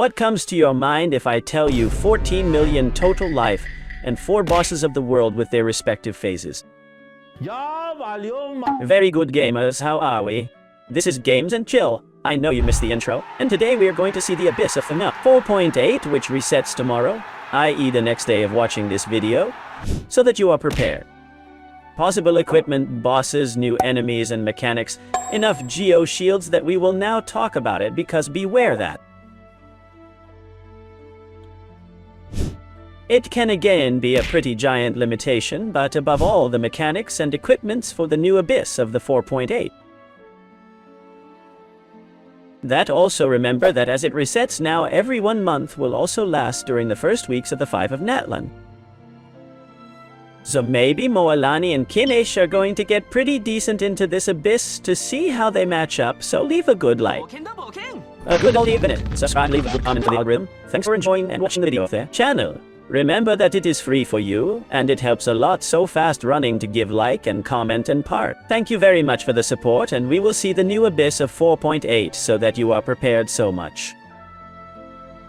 What comes to your mind if I tell you 14 million total life and 4 bosses of the world with their respective phases? Very good gamers, how are we? This is Games and Chill. I know you missed the intro, and today we are going to see the abyss of FNAF 4.8, which resets tomorrow, i.e. the next day of watching this video, so that you are prepared. Possible equipment, bosses, new enemies and mechanics, enough geo shields that we will now talk about it, because beware that. It can again be a pretty giant limitation, but above all the mechanics and equipments for the new abyss of the 4.8. That also remember that as it resets now, every 1 month will also last during the first weeks of the 5 of NATLAN. So maybe Moalani and Kinesh are going to get pretty decent into this abyss to see how they match up, so leave a good like. A good old minute. Subscribe, leave a good comment for the algorithm. Thanks for enjoying and watching the video of their channel. Remember that it is free for you, and it helps a lot so fast running to give like and comment and part. Thank you very much for the support, and we will see the new abyss of 4.8 so that you are prepared so much.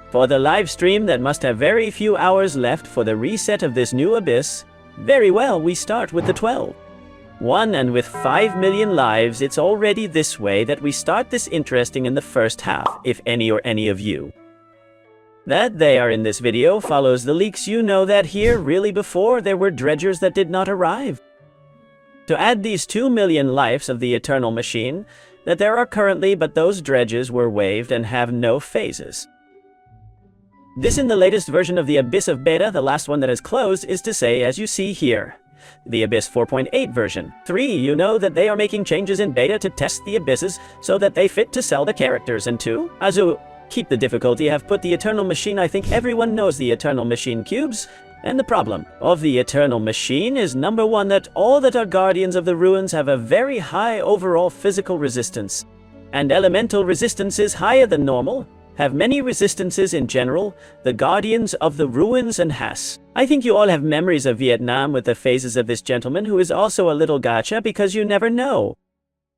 For the live stream that must have very few hours left for the reset of this new abyss, very well, we start with the 12. And with 5 million lives, it's already this way that we start this interesting in the first half, if any or any of you. That they are in this video follows the leaks. You know that here really before there were dredgers that did not arrive. To add these 2 million lives of the Eternal Machine that there are currently, but those dredges were waived and have no phases. This in the latest version of the Abyss of Beta, the last one that is closed, is to say, as you see here. The Abyss 4.8 version. 3, you know that they are making changes in beta to test the abysses so that they fit to sell the characters. And 2, Azu, keep the difficulty, have put the Eternal Machine. I think everyone knows the Eternal Machine cubes, and the problem of the Eternal Machine is number 1, that all that are Guardians of the Ruins have a very high overall physical resistance, and elemental resistance is higher than normal, have many resistances in general, the Guardians of the Ruins and Hass. I think you all have memories of Vietnam with the phases of this gentleman who is also a little gacha, because you never know.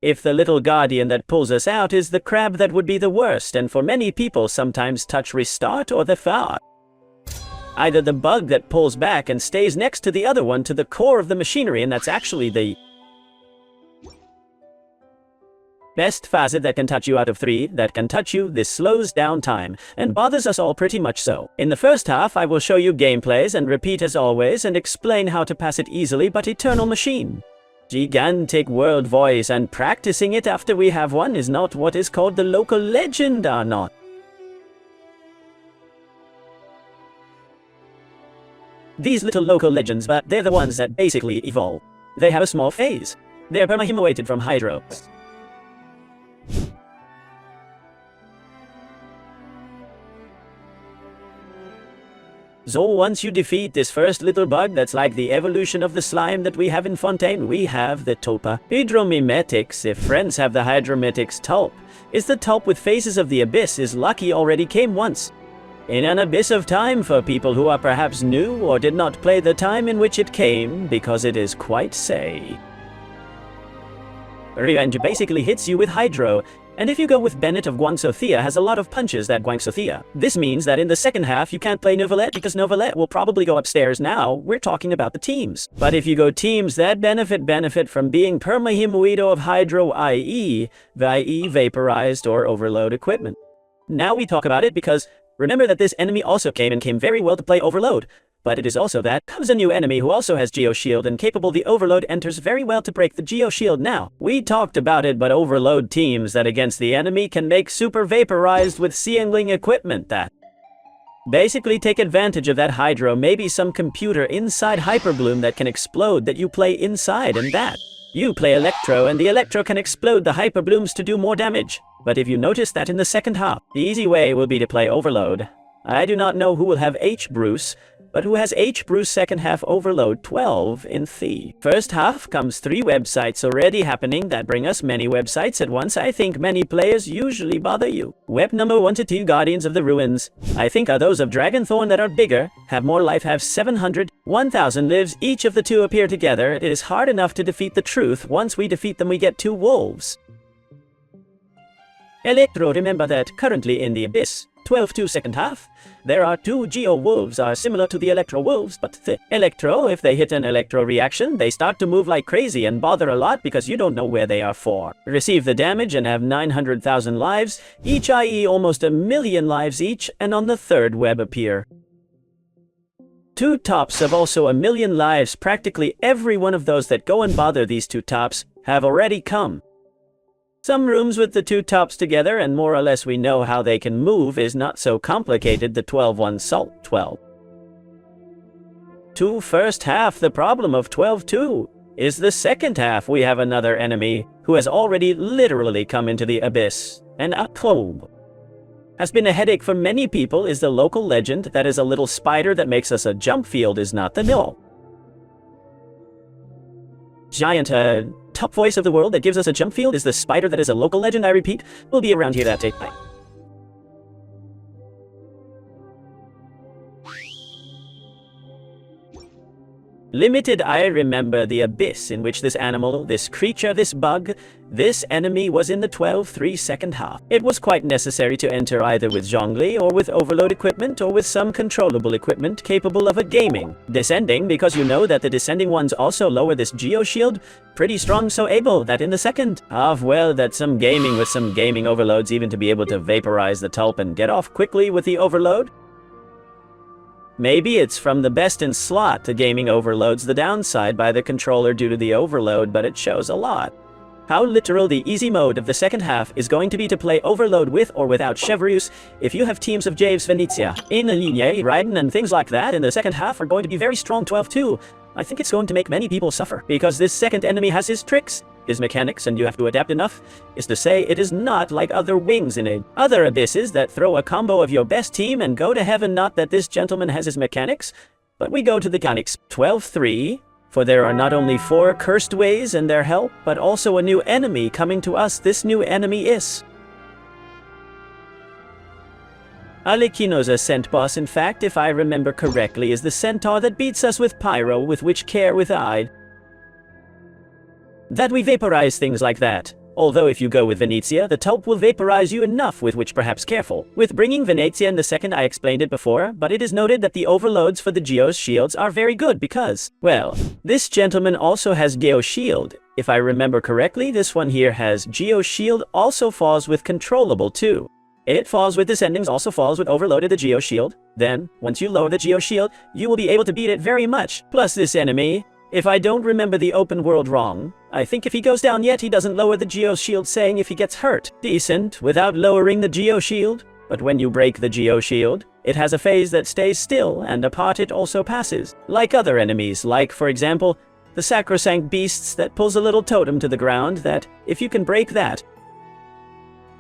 If the little guardian that pulls us out is the crab, that would be the worst, and for many people sometimes touch restart or the FAR. Either the bug that pulls back and stays next to the other one to the core of the machinery, and that's actually the best facet that can touch you out of 3 that can touch you. This slows down time and bothers us all pretty much so. In the first half I will show you gameplays and repeat as always and explain how to pass it easily, but Eternal Machine. Gigantic world voice, and practicing it after we have one is not what is called the local legend are not. These little local legends, but they're the ones that basically evolve. They have a small phase. They're perma-himoated from Hydro. So once you defeat this first little bug that's like the evolution of the slime that we have in Fontaine, we have the Tulpa. Hydromimetics, if friends have the Hydromimetics Tulp, is the Tulp with phases of the abyss, is lucky already came once. In an abyss of time for people who are perhaps new or did not play the time in which it came, because it is quite say. Revenge basically hits you with Hydro, and if you go with Bennett of Guangxothia has a lot of punches that Guangxothia. This means that in the second half you can't play Novelette because Novelette will probably go upstairs. Now we're talking about the teams. But if you go teams that benefit from being perma-himoido of Hydro, i.e. vaporized or overload equipment. Now we talk about it because remember that this enemy also came very well to play Overload. But it is also that comes a new enemy who also has Geo Shield, and capable the Overload enters very well to break the Geo Shield. Now, we talked about it, but Overload teams that against the enemy can make super vaporized with Seangling equipment that basically take advantage of that Hydro, maybe some computer inside Hyperbloom that can explode that you play inside, and that you play Electro and the Electro can explode the Hyperblooms to do more damage. But if you notice that in the second half, the easy way will be to play Overload. I do not know who will have H. Bruce, but who has H. Bruce second half Overload 12 in the first half comes 3 websites already happening that bring us many websites at once. I think many players usually bother you. Web number 1 to 2 Guardians of the Ruins, I think are those of Dragonthorn that are bigger, have more life, have 700, 1000 lives. Each of the 2 appear together. It is hard enough to defeat the truth. Once we defeat them we get 2 wolves. Electro, remember that currently in the Abyss, 12-2 second half. There are two Geo Wolves are similar to the Electro Wolves, but the Electro, if they hit an Electro reaction, they start to move like crazy and bother a lot because you don't know where they are for. Receive the damage and have 900,000 lives, each i.e. almost 1,000,000 lives each, and on the third web appear. Two tops have also 1,000,000 lives. Practically every one of those that go and bother these two tops have already come. Some rooms with the two tops together and more or less we know how they can move is not so complicated. The 12-1 Salt 12. 2 first half. The problem of 12-2 is the second half. We have another enemy who has already literally come into the abyss. And Akob has been a headache for many people. Is the local legend that is a little spider that makes us a jump field is not the mill. Giant top voice of the world that gives us a jump field is the spider that is a local legend. I repeat, will be around here that day. Limited. I remember the abyss in which this animal, this creature, this bug, this enemy was in the 12-3 second half. It was quite necessary to enter either with Zhongli or with overload equipment or with some controllable equipment capable of a gaming. Descending, because you know that the descending ones also lower this Geo Shield. Pretty strong, so able that in the second half, well, that some gaming with some gaming overloads even to be able to vaporize the tulp and get off quickly with the overload. Maybe it's from the best in slot to gaming overloads the downside by the controller due to the overload, but it shows a lot. How literal the easy mode of the second half is going to be to play overload with or without Chevreuse. If you have teams of Javes, Venezia, Inaligne, Raiden and things like that in the second half are going to be very strong 12-2. I think it's going to make many people suffer because this second enemy has his tricks, his mechanics, and you have to adapt enough, is to say it is not like other wings in other abysses that throw a combo of your best team and go to heaven. Not that this gentleman has his mechanics, but we go to the mechanics. 12-3, for there are not only 4 cursed ways and their help, but also a new enemy coming to us. This new enemy is Alikino's Ascent boss. In fact, if I remember correctly, is the centaur that beats us with pyro, with which care with Ide. That we vaporize things like that. Although if you go with Venezia, the tulp will vaporize you enough, with which perhaps careful. With bringing Venezia in the second, I explained it before, but it is noted that the overloads for the Geo's shields are very good because, well, this gentleman also has Geo Shield. If I remember correctly, this one here has Geo Shield, also falls with controllable too. It falls with descendings, also falls with overloaded the Geo Shield. Then, once you lower the Geo Shield, you will be able to beat it very much. Plus this enemy, if I don't remember the open world wrong, I think if he goes down yet he doesn't lower the Geo Shield, saying if he gets hurt. Decent, without lowering the Geo Shield. But when you break the Geo Shield, it has a phase that stays still, and apart it also passes. Like other enemies, like for example, the Sacrosanct Beasts that pulls a little totem to the ground that, if you can break that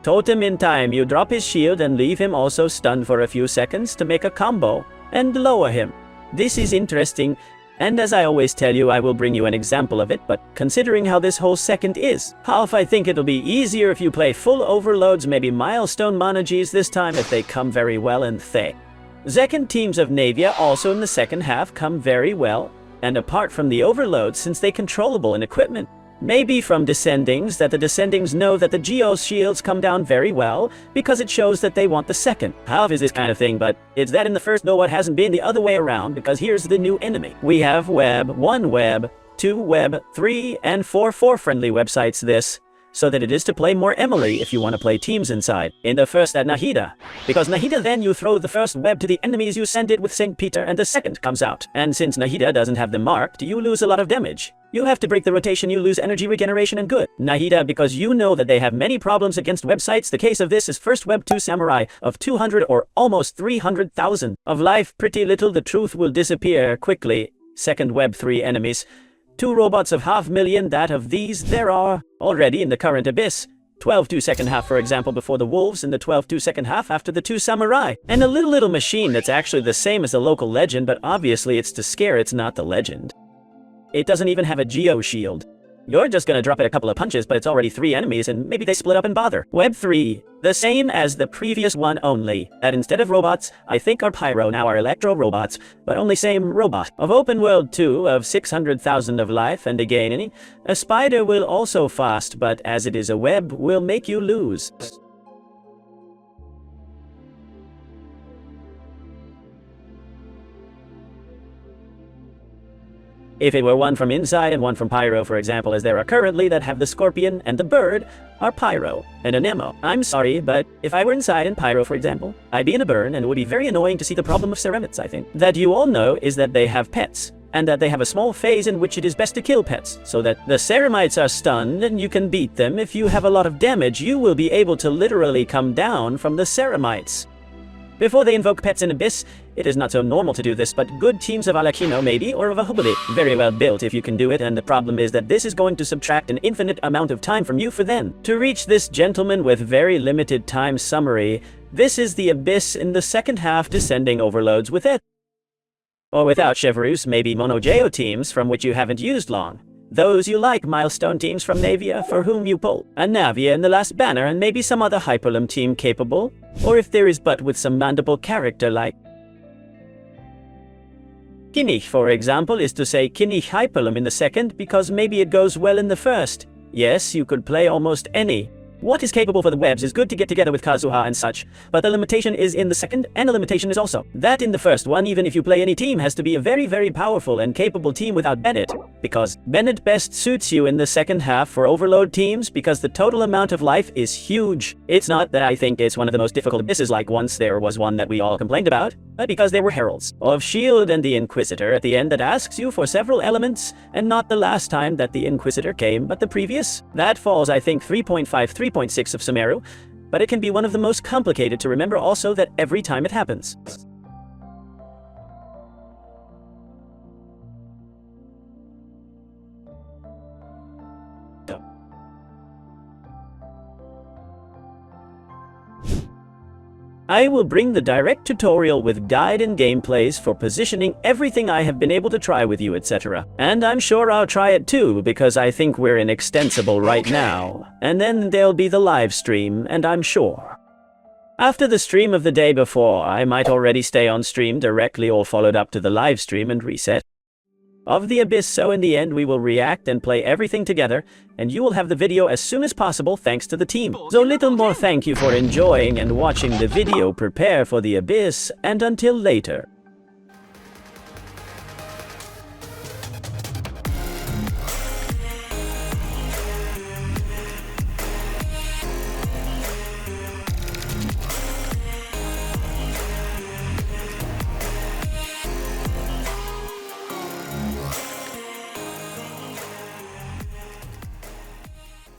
totem in time, you drop his shield and leave him also stunned for a few seconds to make a combo and lower him. This is interesting, and as I always tell you, I will bring you an example of it, but considering how this whole second is, half, I think it'll be easier if you play full overloads, maybe milestone monogees this time if they come very well and thick. Second teams of Navia also in the second half come very well, and apart from the overloads, since they controllable in equipment. Maybe from descendings, that the descendings know that the Geo Shields come down very well, because it shows that they want the second half is this kind of thing, but it's that in the first, though it hasn't been the other way around, because here's the new enemy. We have web, 1 web, 2 web, 3 and 4 friendly websites this, so that it is to play more Emily if you want to play teams inside. In the first at Nahida, because Nahida then you throw the first web to the enemies, you send it with St. Peter and the second comes out. And since Nahida doesn't have them marked, you lose a lot of damage. You have to break the rotation, you lose energy regeneration and good. Nahida, because you know that they have many problems against websites. The case of this is first web 2 samurai of 200 or almost 300,000 of life, pretty little, the truth will disappear quickly. Second web 3 enemies. 2 robots of 500,000, that of these there are already in the current abyss. 12-2 second half, for example, before the wolves, and the 12-2 second half after the 2 samurai. And a little machine that's actually the same as the local legend, but obviously it's to scare, it's not the legend. It doesn't even have a Geo Shield. You're just gonna drop it a couple of punches, but it's already 3 enemies, and maybe they split up and bother. Web 3, the same as the previous one, only that instead of robots, I think our pyro now are electro robots, but only same robot. Of open world 2 of 600,000 of life, and again, a spider will also fast, but as it is a web, will make you lose. If it were one from inside and one from pyro, for example, as there are currently that have the scorpion and the bird are pyro and anemo. I'm sorry, but if I were inside and pyro, for example, I'd be in a burn and it would be very annoying to see the problem of ceramids, I think. That you all know is that they have pets, and that they have a small phase in which it is best to kill pets, so that the ceramites are stunned and you can beat them. If you have a lot of damage, you will be able to literally come down from the ceramites. Before they invoke pets in Abyss, it is not so normal to do this, but good teams of Alakino maybe, or of a Hubili, very well built if you can do it, and the problem is that this is going to subtract an infinite amount of time from you for them. To reach this gentleman with very limited time summary, this is the Abyss in the second half descending overloads with it. Or without Chevreuse, maybe Monogeo teams from which you haven't used long. Those you like, milestone teams from Navia for whom you pull. A Navia in the last banner and maybe some other Hyperlim team capable. Or if there is but with some mandible character like Kinich, for example, is to say Kinich Hyperlim in the second because maybe it goes well in the first. Yes, you could play almost any. What is capable for the webs is good to get together with Kazuha and such, but the limitation is in the second, and the limitation is also that in the first one, even if you play any team, has to be a very, very powerful and capable team without Bennett, because Bennett best suits you in the second half for overload teams because the total amount of life is huge. It's not that I think it's one of the most difficult abysses like once there was one that we all complained about, but because there were heralds of Shield and the Inquisitor at the end that asks you for several elements, and not the last time that the Inquisitor came, but the previous. That falls, I think, 3.5, 3.6 of Sumeru, but it can be one of the most complicated to remember also that every time it happens. I will bring the direct tutorial with guide and gameplays for positioning everything I have been able to try with you, etc. And I'm sure I'll try it too, because I think we're in Extensible right now. And then there'll be the live stream, and I'm sure after the stream of the day before, I might already stay on stream directly or followed up to the live stream and reset of the Abyss, so in the end we will react and play everything together, and you will have the video as soon as possible thanks to the team. So little more thank you for enjoying and watching the video. Prepare for the Abyss, and until later.